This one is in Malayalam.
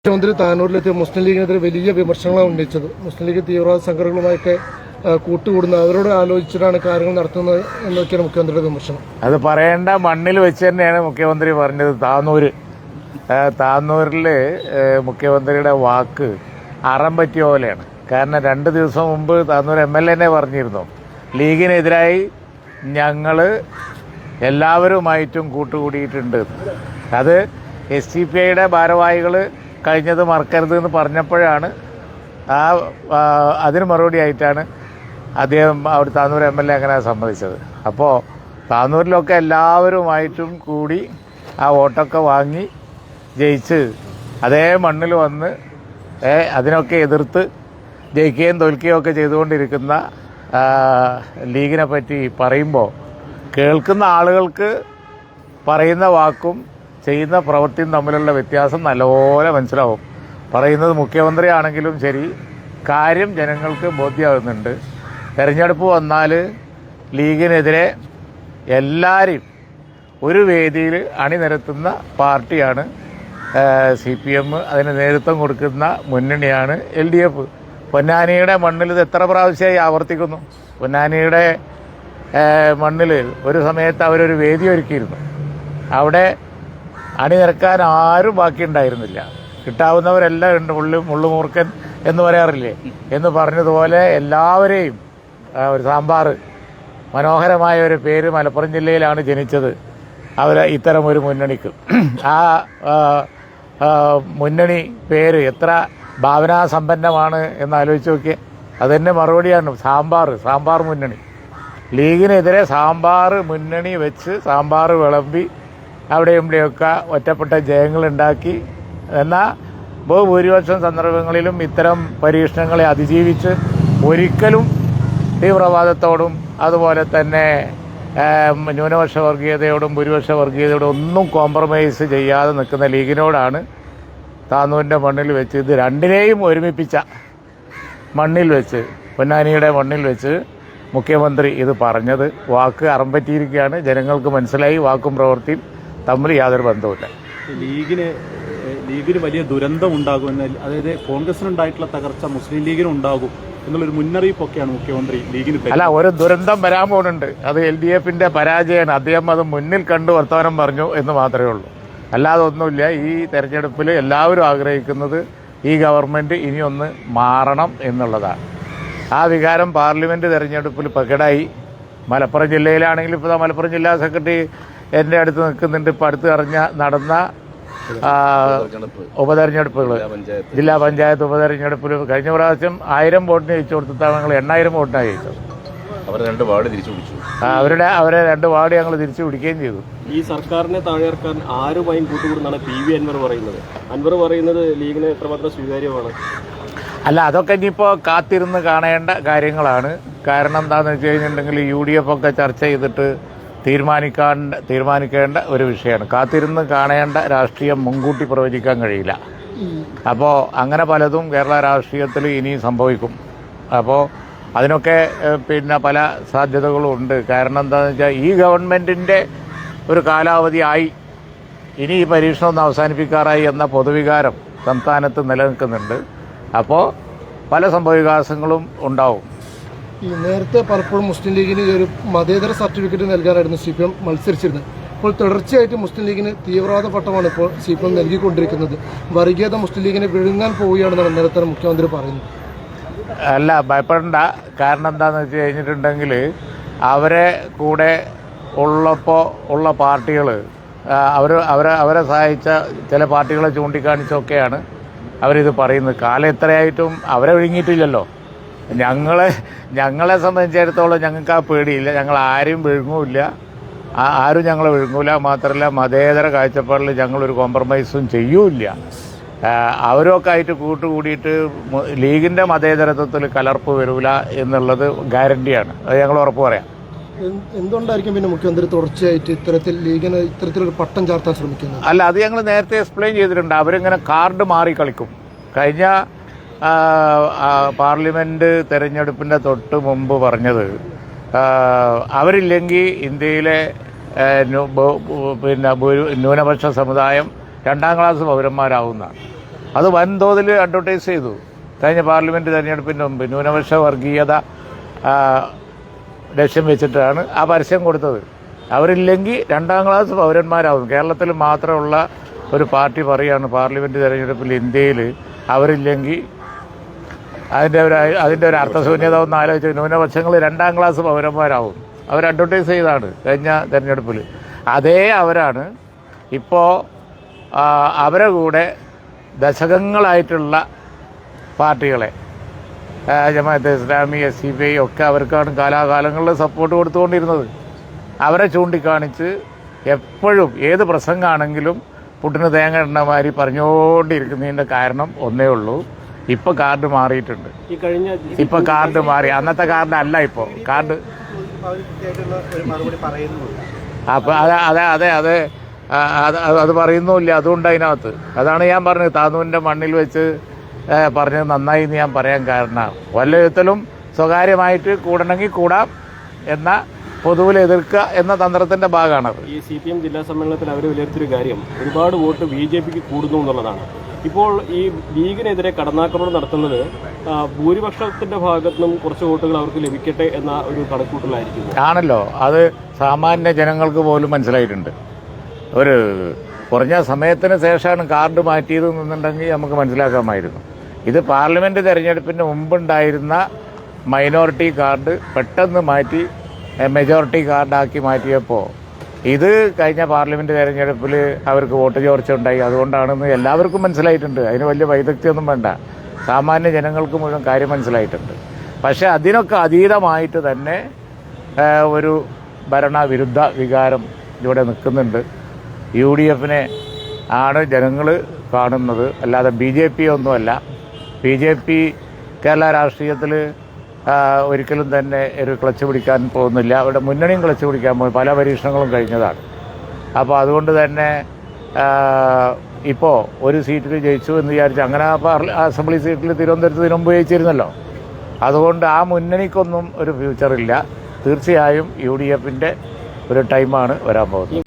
മുഖ്യമന്ത്രി താനൂരിലെത്തിയ മുസ്ലിം ലീഗിനെതിരെ വലിയ വിമർശനങ്ങളാണ് ഉന്നയിച്ചത്. മുസ്ലിം ലീഗ് തീവ്രവാദ സംഘടനകളുമായൊക്കെ കൂട്ടുകൂടുന്ന അവരോട് ആലോചിച്ചിട്ടാണ് കാര്യങ്ങൾ നടത്തുന്നത് എന്നൊക്കെയാണ് മുഖ്യമന്ത്രിയുടെ വിമർശനം. അത് പറയേണ്ട മണ്ണിൽ വെച്ച് തന്നെയാണ് മുഖ്യമന്ത്രി പറഞ്ഞത്. താനൂരിൽ മുഖ്യമന്ത്രിയുടെ വാക്ക് അറം പറ്റിയ പോലെയാണ്. കാരണം 2 ദിവസം മുമ്പ് താനൂർ MLA പറഞ്ഞിരുന്നു, ലീഗിനെതിരായി ഞങ്ങൾ എല്ലാവരുമായിട്ടും കൂട്ടുകൂടിയിട്ടുണ്ട്. അത് SDPIയുടെ ഭാരവാഹികൾ കഴിഞ്ഞത് മറക്കരുത് എന്ന് പറഞ്ഞപ്പോഴാണ് അതിന് മറുപടിയായിട്ടാണ് അദ്ദേഹം അവിടെ താനൂർ MLA അങ്ങനെ സമ്മതിച്ചത്. അപ്പോൾ താനൂരിലൊക്കെ എല്ലാവരുമായിട്ടും കൂടി ആ വോട്ടൊക്കെ വാങ്ങി ജയിച്ച് അതേ മണ്ണിൽ വന്ന് അതിനൊക്കെ എതിർത്ത് ജയിക്കുകയും തോൽക്കുകയും ഒക്കെ ചെയ്തുകൊണ്ടിരിക്കുന്ന ലീഗിനെ പറ്റി പറയുമ്പോൾ കേൾക്കുന്ന ആളുകൾക്ക് പറയുന്ന വാക്കും ചെയ്യുന്ന പ്രവൃത്തിയും തമ്മിലുള്ള വ്യത്യാസം നല്ലപോലെ മനസ്സിലാവും. പറയുന്നത് മുഖ്യമന്ത്രിയാണെങ്കിലും ശരി, കാര്യം ജനങ്ങൾക്ക് ബോധ്യമാകുന്നുണ്ട്. തെരഞ്ഞെടുപ്പ് വന്നാൽ ലീഗിനെതിരെ എല്ലാവരെയും ഒരു വേദിയിൽ അണിനിരത്തുന്ന പാർട്ടിയാണ് CPM. അതിന് നേതൃത്വം കൊടുക്കുന്ന മുന്നണിയാണ് LDF. പൊന്നാനിയുടെ മണ്ണിൽ ഇത് എത്ര പ്രാവശ്യമായി ആവർത്തിക്കുന്നു. പൊന്നാനിയുടെ മണ്ണിൽ ഒരു സമയത്ത് അവരൊരു വേദി ഒരുക്കിയിരുന്നു. അവിടെ അണിനിരക്കാൻ ആരും ബാക്കിയുണ്ടായിരുന്നില്ല. കിട്ടാവുന്നവരെല്ലാം ഉണ്ട്. മുള്ളുമൂർക്കൻ എന്ന് പറയാറില്ലേ എന്ന് പറഞ്ഞതുപോലെ എല്ലാവരെയും ഒരു സാമ്പാർ, മനോഹരമായ ഒരു പേര് മലപ്പുറം ജില്ലയിലാണ് ജനിച്ചത് ഇത്തരം ഒരു മുന്നണിക്ക്. ആ മുന്നണി പേര് എത്ര ഭാവനാസമ്പന്നമാണ് എന്ന് ആലോചിച്ച് നോക്കിയേ. അതെന്നെ മറുപടിയാണ് സാമ്പാർ മുന്നണി. ലീഗിനെതിരെ സാമ്പാർ മുന്നണി വെച്ച് സാമ്പാർ വിളമ്പി അവിടെയും ഇവിടെയൊക്കെ ഒറ്റപ്പെട്ട ജയങ്ങളുണ്ടാക്കി. എന്നാൽ ബഹുഭൂരിപക്ഷം സന്ദർഭങ്ങളിലും ഇത്തരം പരീക്ഷണങ്ങളെ അതിജീവിച്ച് ഒരിക്കലും തീവ്രവാദത്തോടും അതുപോലെ തന്നെ ന്യൂനപക്ഷ വർഗീയതയോടും ഭൂരിപക്ഷ വർഗീയതയോടും ഒന്നും കോംപ്രമൈസ് ചെയ്യാതെ നിൽക്കുന്ന ലീഗിനോടാണ് താനൂരിൻ്റെ മണ്ണിൽ വെച്ച് ഇത് രണ്ടിനെയും ഒരുമിപ്പിച്ച മണ്ണിൽ വെച്ച്, പൊന്നാനിയുടെ മണ്ണിൽ വെച്ച് മുഖ്യമന്ത്രി ഇത് പറഞ്ഞത്. വാക്ക് അറം പറ്റിയിരിക്കുകയാണ്. ജനങ്ങൾക്ക് മനസ്സിലായി വാക്കും പ്രവൃത്തിയും തമ്മിൽ യാതൊരു ബന്ധവുമില്ല. ലീഗിന് വലിയ ദുരന്തം ഉണ്ടാകുമെന്ന്, അതായത് കോൺഗ്രസിനുണ്ടായിട്ടുള്ള തകർച്ച മുസ്ലിം ലീഗിനും ഉണ്ടാകും എന്നുള്ളൊരു മുന്നറിയിപ്പൊക്കെയാണ് മുഖ്യമന്ത്രി ലീഗിന്. അല്ല, ഒരു ദുരന്തം വരാൻ പോകുന്നുണ്ട്. അത് LDFന്റെ പരാജയമാണ്. അദ്ദേഹം അത് മുന്നിൽ കണ്ട് വർത്തമാനം പറഞ്ഞു എന്ന് മാത്രമേ ഉള്ളൂ. അല്ലാതെ ഒന്നുമില്ല. ഈ തെരഞ്ഞെടുപ്പിൽ എല്ലാവരും ആഗ്രഹിക്കുന്നത് ഈ ഗവൺമെൻറ് ഇനിയൊന്ന് മാറണം എന്നുള്ളതാണ്. ആ വികാരം പാർലമെൻറ്റ് തെരഞ്ഞെടുപ്പിൽ പ്രകടമായി. മലപ്പുറം ജില്ലയിലാണെങ്കിൽ ഇപ്പോൾ മലപ്പുറം ജില്ലാ സെക്രട്ടറി എൻ്റെ അടുത്ത് നിൽക്കുന്നുണ്ട്. ഇപ്പോൾ നടന്ന ഉപതെരഞ്ഞെടുപ്പുകൾ, ജില്ലാ പഞ്ചായത്ത് ഉപതെരഞ്ഞെടുപ്പിൽ കഴിഞ്ഞ പ്രാവശ്യം 1000 വോട്ടിന് ജയിച്ചു കൊടുത്തിട്ടാണ് ഞങ്ങൾ 8000 വോട്ടിനാണ് ജയിച്ചത്. അവരെ 2 വാർഡ് തിരിച്ചു പിടിച്ചു. അവരെ 2 വാർഡ് ഞങ്ങൾ തിരിച്ചു പിടിക്കുകയും ചെയ്തു. ഈ സർക്കാരിനെ താഴെയിറക്കാൻ ആരുമായും കൂട്ടുകൂടുന്നാണ് PV അൻവർ പറയുന്നത്. അൻവർ പറയുന്നത് ലീഗിന് എത്രമാത്രം സ്വീകാര്യമാണ്? അല്ല, അതൊക്കെ ഇനിയിപ്പോൾ കാത്തിരുന്ന് കാണേണ്ട കാര്യങ്ങളാണ്. കാരണം എന്താണെന്ന് വെച്ച് കഴിഞ്ഞിട്ടുണ്ടെങ്കിൽ UDF ഒക്കെ ചർച്ച ചെയ്തിട്ട് തീരുമാനിക്കേണ്ട ഒരു വിഷയമാണ്. കാത്തിരുന്ന് കാണേണ്ട രാഷ്ട്രീയം മുൻകൂട്ടി പ്രവചിക്കാൻ കഴിയില്ല. അപ്പോൾ അങ്ങനെ പലതും കേരള രാഷ്ട്രീയത്തിൽ ഇനി സംഭവിക്കും. അപ്പോൾ അതിനൊക്കെ പല സാധ്യതകളും ഉണ്ട്. കാരണം എന്താണെന്ന് വെച്ചാൽ ഈ ഗവൺമെൻറ്റിൻ്റെ ഒരു കാലാവധി ആയി, ഇനി ഈ പരീക്ഷണം ഒന്ന് അവസാനിപ്പിക്കാറായി എന്ന പൊതുവികാരം സംസ്ഥാനത്ത് നിലനിൽക്കുന്നുണ്ട്. അപ്പോൾ പല സംഭവവികാസങ്ങളും ഉണ്ടാവും. ഈ നേരത്തെ പലപ്പോഴും മുസ്ലിം ലീഗിന് ഒരു മതേതര സർട്ടിഫിക്കറ്റ് നൽകാനായിരുന്നു CPM മത്സരിച്ചിരുന്നത്. ഇപ്പോൾ തുടർച്ചയായിട്ട് മുസ്ലിം ലീഗിന് തീവ്രവാദ പട്ടമാണ് ഇപ്പോൾ CPM നൽകിക്കൊണ്ടിരിക്കുന്നത്. വർഗീയത മുസ്ലിം ലീഗിനെ വിഴുങ്ങാൻ പോവുകയാണെന്നാണ് നേരത്തെ മുഖ്യമന്ത്രി പറയുന്നത്. അല്ല, ഭയപ്പെടേണ്ട. കാരണം എന്താണെന്ന് വെച്ച് കഴിഞ്ഞിട്ടുണ്ടെങ്കിൽ അവരെ കൂടെ ഉള്ള പാർട്ടികൾ അവരെ സഹായിച്ച ചില പാർട്ടികളെ ചൂണ്ടിക്കാണിച്ചൊക്കെയാണ് അവരിത് പറയുന്നത്. കാലം എത്രയായിട്ടും അവരെ വിഴുങ്ങിയിട്ടില്ലല്ലോ. ഞങ്ങളെ സംബന്ധിച്ചിടത്തോളം ഞങ്ങൾക്ക് ആ പേടിയില്ല. ഞങ്ങൾ ആരെയും വിഴുങ്ങൂല്ല, ആരും ഞങ്ങളെ വിഴുങ്ങൂല. മാത്രമല്ല, മതേതര കാഴ്ചപ്പാടിൽ ഞങ്ങളൊരു കോംപ്രമൈസും ചെയ്യൂല. അവരൊക്കെ ആയിട്ട് കൂട്ടുകൂടിയിട്ട് ലീഗിൻ്റെ മതേതരത്വത്തിൽ കലർപ്പ് വരില്ല എന്നുള്ളത് ഗ്യാരണ്ടിയാണ്. അത് ഞങ്ങൾ ഉറപ്പ് പറയാം. എന്തുകൊണ്ടായിരിക്കും പിന്നെ മുഖ്യമന്ത്രി തുടർച്ചയായിട്ട് ഇത്തരത്തിലൊരു പട്ടം ചാർത്താൻ ശ്രമിക്കുന്നത്? അല്ല, അത് ഞങ്ങൾ നേരത്തെ എക്സ്പ്ലെയിൻ ചെയ്തിട്ടുണ്ട്. അവരിങ്ങനെ കാർഡ് മാറി കളിക്കും. കഴിഞ്ഞ പാർലമെൻറ്റ് തെരഞ്ഞെടുപ്പിൻ്റെ തൊട്ട് മുമ്പ് പറഞ്ഞത് അവരില്ലെങ്കിൽ ഇന്ത്യയിലെ ന്യൂനപക്ഷ സമുദായം 2ാം ക്ലാസ് പൗരന്മാരാവുന്നതാണ്. അത് വൻതോതിൽ അഡ്വർടൈസ് ചെയ്തു. കഴിഞ്ഞ പാർലമെൻറ്റ് തെരഞ്ഞെടുപ്പിന് മുമ്പ് ന്യൂനപക്ഷ വർഗീയത ലക്ഷ്യം വെച്ചിട്ടാണ് ആ പരസ്യം കൊടുത്തത്. അവരില്ലെങ്കിൽ 2ാം ക്ലാസ് പൗരന്മാരാവും. കേരളത്തിൽ മാത്രമുള്ള ഒരു പറയാണ് പാർലമെൻറ്റ് തെരഞ്ഞെടുപ്പിൽ ഇന്ത്യയിൽ അവരില്ലെങ്കിൽ അതിൻ്റെ ഒരു അർത്ഥശൂന്യത ഒന്ന് ആലോചിച്ച് ന്യൂനപക്ഷങ്ങൾ 2ാം ക്ലാസ് പൗരന്മാരാവും. അവർ അഡ്വർടൈസ് ചെയ്താണ് കഴിഞ്ഞ തെരഞ്ഞെടുപ്പിൽ. അതേ അവരാണ് ഇപ്പോൾ അവരെ കൂടെ ദശകങ്ങളായിട്ടുള്ള പാർട്ടികളെ ജമാഅത്തെ ഇസ്ലാമി, SCPI ഒക്കെ അവർക്കാണ് കാലാകാലങ്ങളിൽ സപ്പോർട്ട് കൊടുത്തുകൊണ്ടിരുന്നത്. അവരെ ചൂണ്ടിക്കാണിച്ച് എപ്പോഴും ഏത് പ്രസംഗമാണെങ്കിലും പുട്ടിന് തേങ്ങ ഇടുന്ന മാതിരി പറഞ്ഞുകൊണ്ടിരിക്കുന്നതിൻ്റെ കാരണം ഒന്നേ ഉള്ളൂ, ഇപ്പോൾ കാർഡ് മാറിയിട്ടുണ്ട്. ഇപ്പോൾ കാർഡ് മാറി. അന്നത്തെ കാർഡ് അല്ല ഇപ്പോൾ കാർഡ്. അപ്പോൾ അത് പറയുന്നുമില്ല. അതുകൊണ്ട് അതിനകത്ത് അതാണ് ഞാൻ പറഞ്ഞത്, താനൂരിൻ്റെ മണ്ണിൽ വെച്ച് പറഞ്ഞത് നന്നായി എന്ന് ഞാൻ പറയാൻ കാരണം വല്ല വിധത്തിലും സ്വകാര്യമായിട്ട് കൂടണമെങ്കിൽ കൂടാം എന്ന പൊതുവിൽ എതിർക്കുക എന്ന തന്ത്രത്തിൻ്റെ ഭാഗമാണത്. ഈ CPM ജില്ലാ സമ്മേളനത്തിൽ അവർ വിലയിരുത്തിയൊരു കാര്യം ഒരുപാട് വോട്ട് BJPക്ക് കൂടുന്നു എന്നുള്ളതാണ്. ഇപ്പോൾ ഈ ലീഗിനെതിരെ കടന്നാക്രമണം നടത്തുന്നത് ഭൂരിപക്ഷത്തിന്റെ ഭാഗത്തു നിന്നും കുറച്ച് വോട്ടുകൾ അവർക്ക് ലഭിക്കട്ടെ എന്ന ഒരു കണക്കൂട്ടലായിരിക്കും. ആണല്ലോ, അത് സാമാന്യ ജനങ്ങൾക്ക് പോലും മനസ്സിലായിട്ടുണ്ട്. ഒരു കുറഞ്ഞ സമയത്തിന് ശേഷമാണ് കാർഡ് മാറ്റിയത് എന്നുണ്ടെങ്കിൽ നമുക്ക് മനസ്സിലാക്കാമായിരുന്നു. ഇത് പാർലമെൻറ്റ് തെരഞ്ഞെടുപ്പിന് മുമ്പുണ്ടായിരുന്ന മൈനോറിറ്റി കാർഡ് പെട്ടെന്ന് മാറ്റി മെജോറിറ്റി കാർഡാക്കി മാറ്റിയപ്പോൾ ഇത് കഴിഞ്ഞ പാർലമെൻറ്റ് തെരഞ്ഞെടുപ്പിൽ അവർക്ക് വോട്ട് ചോർച്ച ഉണ്ടായി. അതുകൊണ്ടാണെന്ന് എല്ലാവർക്കും മനസ്സിലായിട്ടുണ്ട്. അതിന് വലിയ വൈദഗ്ധ്യമൊന്നും വേണ്ട. സാമാന്യ ജനങ്ങൾക്ക് മുഴുവൻ കാര്യം മനസ്സിലായിട്ടുണ്ട്. പക്ഷേ അതിനൊക്കെ അതീതമായിട്ട് തന്നെ ഒരു ഭരണവിരുദ്ധ വികാരം ഇവിടെ നിൽക്കുന്നുണ്ട്. UDFനെ ആണ് ജനങ്ങൾ കാണുന്നത്, അല്ലാതെ BJP ഒന്നുമല്ല. BJP കേരള രാഷ്ട്രീയത്തിൽ ഒരിക്കലും തന്നെ ഒരു ക്ലച്ച് പിടിക്കാൻ പോകുന്നില്ല. അവിടെ മുന്നണിയും ക്ലച്ച് പിടിക്കാൻ പോകും. പല പരീക്ഷണങ്ങളും കഴിഞ്ഞതാണ്. അപ്പോൾ അതുകൊണ്ട് തന്നെ ഇപ്പോൾ ഒരു സീറ്റിൽ ജയിച്ചു എന്ന് വിചാരിച്ച് അങ്ങനെ അസംബ്ലി സീറ്റിൽ തിരുവനന്തപുരത്ത് ഇതിനു മുമ്പ് ജയിച്ചിരുന്നല്ലോ. അതുകൊണ്ട് ആ മുന്നണിക്കൊന്നും ഒരു ഫ്യൂച്ചറില്ല. തീർച്ചയായും UDFൻ്റെ ഒരു ടൈമാണ് വരാൻ പോകുന്നത്.